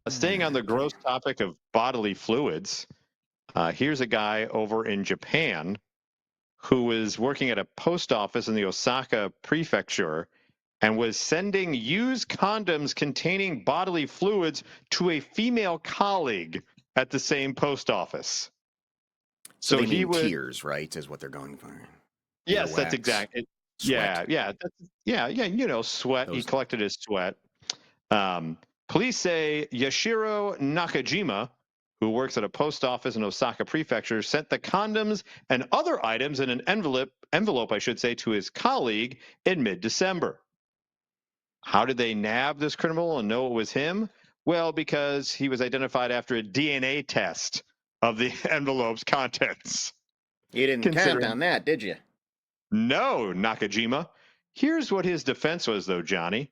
Staying on the Okay. gross topic of bodily fluids, here's a guy over in Japan who was working at a post office in the Osaka prefecture and was sending used condoms containing bodily fluids to a female colleague at the same post office. So So they he mean would, tears, right? Is what they're going for. yes, that's Earwax, exact. sweat. Yeah. Sweat. He Those. collected his sweat. Um, Police say Yashiro Nakajima, who works at a post office in Osaka Prefecture, sent the condoms and other items in an envelope, I should say, to his colleague in mid-December. How did they nab this criminal and know it was him? Well, because he was identified after a DNA test of the envelope's contents. You didn't count Considering on that, did you? no, Nakajima. Here's what his defense was, though, Johnny.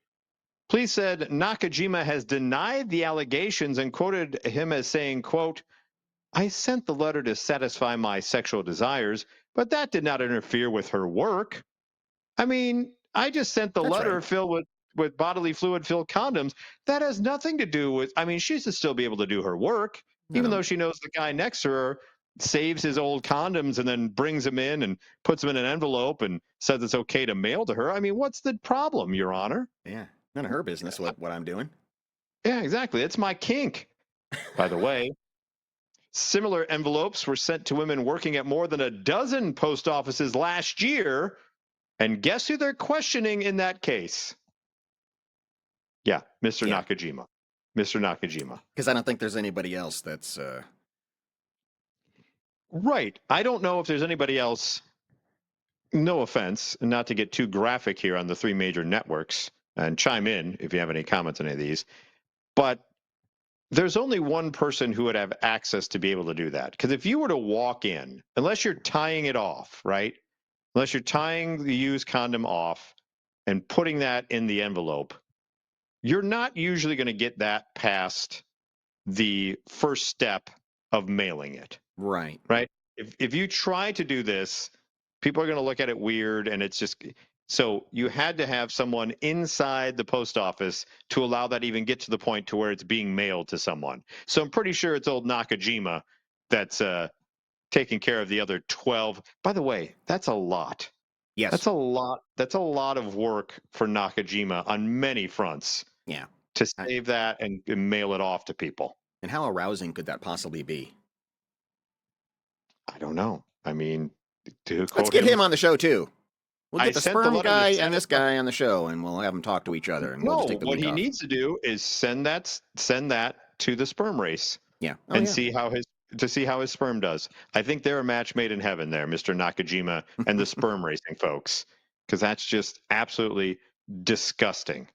Police said Nakajima has denied the allegations and quoted him as saying, quote, I sent the letter to satisfy my sexual desires, but that did not interfere with her work. I mean, I just sent the That's letter right. filled with bodily fluid filled condoms. That has nothing to do with, I mean, she should still be able to do her work, You even know. though she knows the guy next to her saves his old condoms and then brings them in and puts them in an envelope and says it's okay to mail to her. I mean, what's the problem, Your Honor? Yeah. None of her business what I'm doing. Yeah, exactly. It's my kink. By the way, similar envelopes were sent to women working at more than a dozen post offices last year. And guess who they're questioning in that case? Yeah, Mr. Yeah. Nakajima. Mr. Nakajima. Because I don't think there's anybody else that's. Right. I don't know if there's anybody else, no offense, not to get too graphic here on the three major networks, and chime in if you have any comments on any of these, but there's only one person who would have access to be able to do that. Because if you were to walk in, unless you're tying it off, right? Unless you're tying the used condom off and putting that in the envelope, you're not usually going to get that past the first step of mailing it, Right. right? If you try to do this, people are going to look at it weird, and it's just so you had to have someone inside the post office to allow that even get to the point to where it's being mailed to someone. So I'm pretty sure it's old Nakajima that's taking care of the other 12. By the way, that's a lot. Yes. That's a lot. That's a lot of work for Nakajima on many fronts Yeah. to I, save that and mail it off to people. and how arousing could that possibly be? I don't know. I mean, to Let's quote get him, him on the show too. We'll I get the sent the sperm letter to guy and this satisfy. guy on the show, and we'll have them talk to each other, and we'll just No, take the what week he off. needs to do is send that to the sperm race Yeah. Oh and yeah. see how his sperm does. I think they're a match made in heaven there, Mr. Nakajima and the sperm racing folks, because that's just absolutely disgusting.